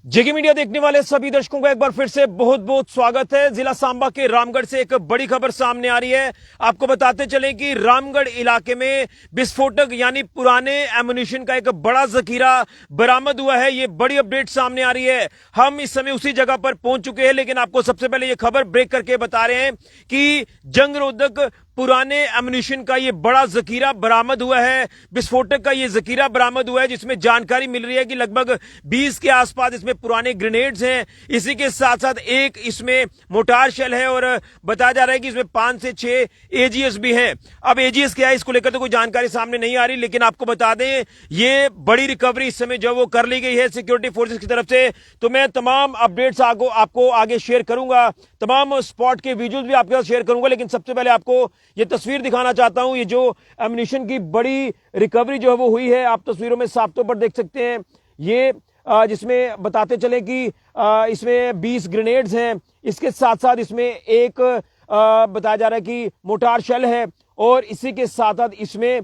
जेके media देखने वाले सभी दर्शकों का एक बार फिर से बहुत बहुत स्वागत है। जिला सांबा के रामगढ़ से एक बड़ी खबर सामने आ रही है। आपको बताते चलें कि रामगढ़ इलाके में विस्फोटक यानी पुराने एमुनिशन का एक बड़ा जखीरा बरामद हुआ है। ये बड़ी अपडेट सामने आ रही है। हम इस समय उसी जगह पर पहुंच चुके हैं, लेकिन आपको सबसे पहले ये खबर ब्रेक करके बता रहे हैं कि जंगरोधक पुराने एमुनिशन का ये बड़ा जखीरा बरामद हुआ है। विस्फोटक का ये जखीरा बरामद हुआ है, जिसमें जानकारी मिल रही है कि लगभग 20 के आसपास इसमें पुराने ग्रेनेड्स हैं। इसी के साथ साथ एक इसमें मोटार शेल है और बताया जा रहा है कि इसमें 5 से 6 एजीएस भी हैं। अब एजीएस क्या है, इसको लेकर तो कोई जानकारी सामने नहीं आ रही, लेकिन आपको बता दें ये बड़ी रिकवरी इस समय जो वो कर ली गई है सिक्योरिटी फोर्सेस की तरफ से। तो मैं तमाम अपडेट्स आपको आगे शेयर करूंगा, तमाम स्पॉट के विजुअल्स भी आपके साथ शेयर करूंगा। लेकिन सबसे पहले आपको ये तस्वीर दिखाना चाहता हूं। ये जो एमुनिशन की बड़ी रिकवरी जो है वो हुई है, आप तस्वीरों में साफ तौर पर देख सकते हैं। ये जिसमें बताते चले कि इसमें 20 ग्रेनेड्स हैं। इसके साथ साथ इसमें एक बताया जा रहा है कि मोटार शेल है और इसी के साथ साथ इसमें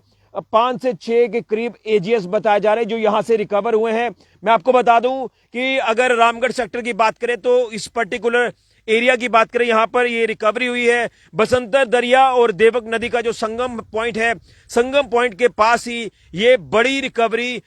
5 से 6 के करीब एजीएस बताए जा रहे हैं जो यहां से रिकवर हुए हैं। मैं आपको बता दूं कि अगर रामगढ़ सेक्टर की बात करें तो इस पर्टिकुलर एरिया की बात करें, यहां पर ये रिकवरी हुई है। बसंतर दरिया और देवक नदी का जो संगम पॉइंट है, संगम पॉइंट के पास ही ये बड़ी रिकवरी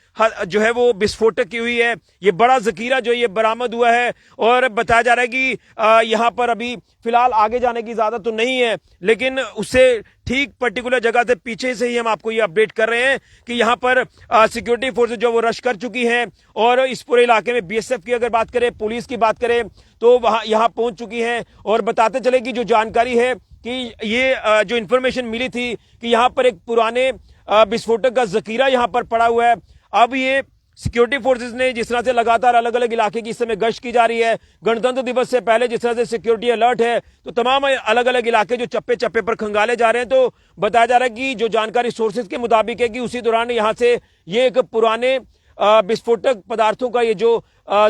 जो है वो विस्फोटक की हुई है। ये बड़ा जखीरा जो ये बरामद हुआ है और बताया जा रहा है कि यहां पर अभी फिलहाल आगे जाने की इजाजत तो नहीं है, लेकिन उससे ठीक पर्टिकुलर जगह से पीछे से ही हम आपको ये अपडेट कर रहे हैं कि यहां पर सिक्योरिटी फोर्सेस जो वो रश कर चुकी हैं और इस पूरे इलाके में बीएसएफ की अगर बात करें, पुलिस की बात करें तो वहां यहां पहुंच चुकी हैं। और बताते चले कि जो जानकारी है कि ये जो इंफॉर्मेशन मिली थी कि यहां पर एक पुराने विस्फोटक का जखीरा यहां पर पड़ा हुआ है। अब ये सिक्योरिटी फोर्सेस ने जिस तरह से लगातार अलग अलग इलाके की इस समय गश्त की जा रही है, गणतंत्र दिवस से पहले जिस तरह से सिक्योरिटी अलर्ट है, तो तमाम अलग अलग इलाके जो चप्पे चप्पे पर खंगाले जा रहे हैं। तो बताया जा रहा है कि जो जानकारी सोर्सेज के मुताबिक है कि उसी दौरान यहां से ये एक पुराने विस्फोटक पदार्थों का ये जो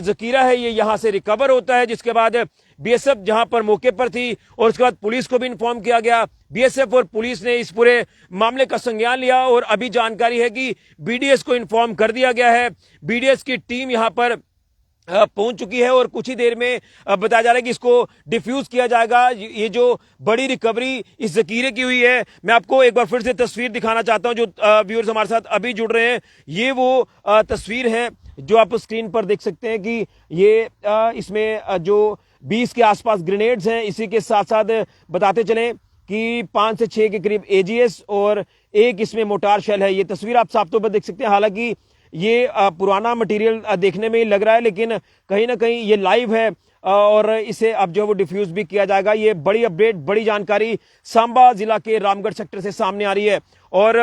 जखीरा है ये यहां से रिकवर होता है, जिसके बाद बीएसएफ जहां पर मौके पर थी और उसके बाद पुलिस को भी इन्फॉर्म किया गया। बीएसएफ और पुलिस ने इस पूरे मामले का संज्ञान लिया और अभी जानकारी है कि बीडीएस को इन्फॉर्म कर दिया गया है। बीडीएस की टीम यहां पर पहुंच चुकी है और कुछ ही देर में बताया जा रहा है कि इसको डिफ्यूज किया जाएगा। ये जो बड़ी रिकवरी इस जखीरे की हुई है, मैं आपको एक बार फिर से तस्वीर दिखाना चाहता हूं। जो व्यूअर्स हमारे साथ अभी जुड़ रहे हैं, ये वो तस्वीर है जो आप स्क्रीन पर देख सकते हैं कि ये इसमें जो 20 के आसपास ग्रेनेड्स हैं। इसी के साथ साथ बताते चलें कि 5 से 6 के करीब एजीएस और एक इसमें मोटार शेल है। ये तस्वीर आप साफ तौर पर देख सकते हैं। हालांकि ये पुराना मटेरियल देखने में ही लग रहा है, लेकिन कहीं ना कहीं ये लाइव है और इसे अब जो है वो डिफ्यूज भी किया जाएगा। ये बड़ी अपडेट, बड़ी जानकारी सांबा जिला के रामगढ़ सेक्टर से सामने आ रही है और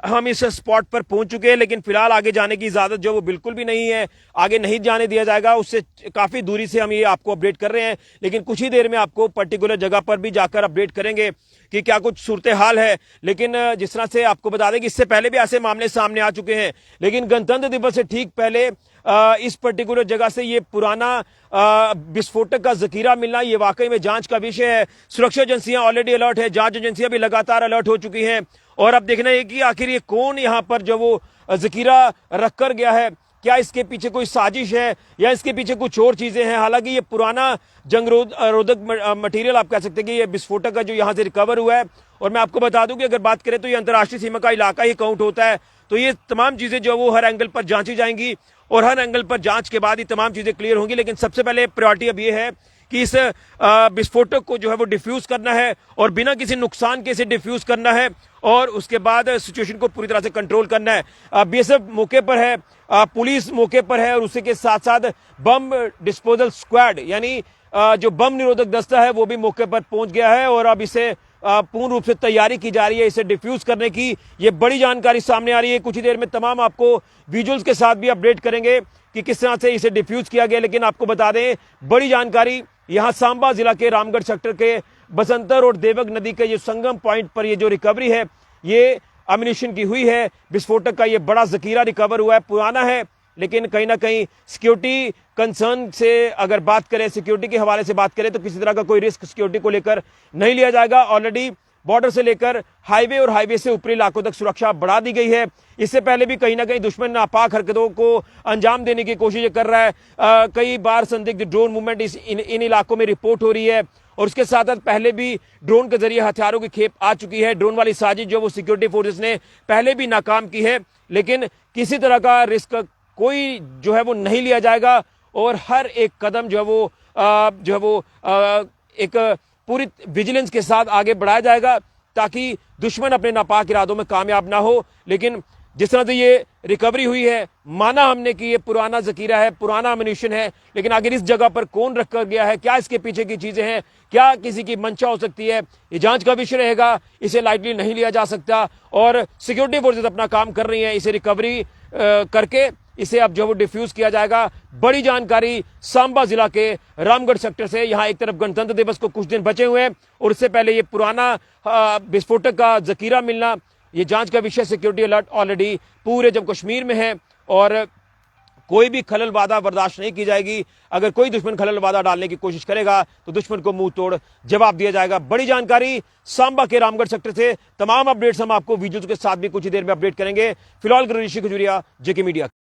हम इस स्पॉट पर पहुंच चुके हैं, लेकिन फिलहाल आगे जाने की इजाजत जो वो बिल्कुल भी नहीं है, आगे नहीं जाने दिया जाएगा। उससे काफी दूरी से हम ये आपको अपडेट कर रहे हैं, लेकिन कुछ ही देर में आपको पर्टिकुलर जगह पर भी जाकर अपडेट करेंगे कि क्या कुछ सूरत हाल है। लेकिन जिस तरह से आपको बता दें कि इससे पहले भी ऐसे मामले सामने आ चुके हैं, लेकिन गणतंत्र दिवस से ठीक पहले इस पर्टिकुलर जगह से ये पुराना विस्फोटक का जखीरा मिलना ये वाकई में जांच का विषय है। सुरक्षा एजेंसियां ऑलरेडी अलर्ट है, जांच एजेंसियां भी लगातार अलर्ट हो चुकी हैं और अब देखना है कि आखिर ये कौन यहां पर जो वो जखीरा रखकर गया है। क्या इसके पीछे कोई साजिश है या इसके पीछे कुछ और चीजें हैं। हालांकि ये पुराना जंगरोधक मटेरियल आप कह सकते हैं कि ये विस्फोटक का जो यहां से रिकवर हुआ है। और मैं आपको बता दूं कि अगर बात करें तो ये अंतर्राष्ट्रीय सीमा का इलाका ही काउंट होता है। तो ये तमाम चीजें जो वो हर एंगल पर जांची जाएंगी और हर एंगल पर जांच के बाद ही तमाम चीजें क्लियर होंगी। लेकिन सबसे पहले प्रायोरिटी अब ये है कि इस विस्फोटक को जो है वो डिफ्यूज करना है और बिना किसी नुकसान के इसे डिफ्यूज करना है और उसके बाद सिचुएशन को पूरी तरह से कंट्रोल करना है। बीएसएफ मौके पर है, पुलिस मौके पर है और उसी के साथ साथ बम डिस्पोजल स्क्वाड यानी जो बम निरोधक दस्ता है वो भी मौके पर पहुंच गया है और अब इसे पूर्ण रूप से तैयारी की जा रही है इसे डिफ्यूज करने की। ये बड़ी जानकारी सामने आ रही है। कुछ ही देर में तमाम आपको विजुअल्स के साथ भी अपडेट करेंगे कि किस तरह से इसे डिफ्यूज किया गया। लेकिन आपको बता दें बड़ी जानकारी यहां सांबा जिला के रामगढ़ सेक्टर के बसंतर और देवक नदी के ये संगम पॉइंट पर ये जो रिकवरी है ये एमुनिशन की हुई है। विस्फोटक का ये बड़ा जखीरा रिकवर हुआ है, पुराना है, लेकिन कहीं ना कहीं सिक्योरिटी कंसर्न से अगर बात करें, सिक्योरिटी के हवाले से बात करें तो किसी तरह का कोई रिस्क सिक्योरिटी को लेकर नहीं लिया जाएगा। ऑलरेडी बॉर्डर से लेकर हाईवे और हाईवे से ऊपरी इलाकों तक सुरक्षा बढ़ा दी गई है। इससे पहले भी कहीं ना कहीं दुश्मन नापाक हरकतों को अंजाम देने की कोशिश कर रहा है। कई बार संदिग्ध ड्रोन मूवमेंट इन इलाकों में रिपोर्ट हो रही है और उसके साथ साथ पहले भी ड्रोन के जरिए हथियारों की खेप आ चुकी है। ड्रोन वाली साजिश जो वो सिक्योरिटी फोर्सेस ने पहले भी नाकाम की है, लेकिन किसी तरह का रिस्क कोई जो है वो नहीं लिया जाएगा और हर एक कदम जो है वो एक पूरी विजिलेंस के साथ आगे बढ़ाया जाएगा ताकि दुश्मन अपने नापाक इरादों में कामयाब ना हो। लेकिन जिस तरह से ये रिकवरी हुई है, माना हमने कि ये पुराना जखीरा है, पुराना अम्यूनिशन है, लेकिन आखिर इस जगह पर कौन रख कर गया है, क्या इसके पीछे की चीजें हैं, क्या किसी की मंशा हो सकती है, ये जांच का विषय रहेगा। इसे लाइटली नहीं लिया जा सकता और सिक्योरिटी फोर्सेस अपना काम कर रही हैं। इसे रिकवरी करके इसे अब जो वो डिफ्यूज किया जाएगा। बड़ी जानकारी सांबा जिला के रामगढ़ सेक्टर से। यहां एक तरफ गणतंत्र दिवस को कुछ दिन बचे हुए हैं और इससे पहले ये पुराना विस्फोटक का जखीरा मिलना, ये जांच का विषय। सिक्योरिटी अलर्ट ऑलरेडी पूरे जम्मू कश्मीर में है और कोई भी खलल वादा बर्दाश्त नहीं की जाएगी। अगर कोई दुश्मन खलल वादा डालने की कोशिश करेगा तो दुश्मन को मुंह तोड़ जवाब दिया जाएगा। बड़ी जानकारी सांबा के रामगढ़ सेक्टर से। तमाम अपडेट्स हम आपको वीडियोज के साथ भी कुछ ही देर में अपडेट करेंगे। फिलहाल ऋषि खजूरिया, जेके मीडिया।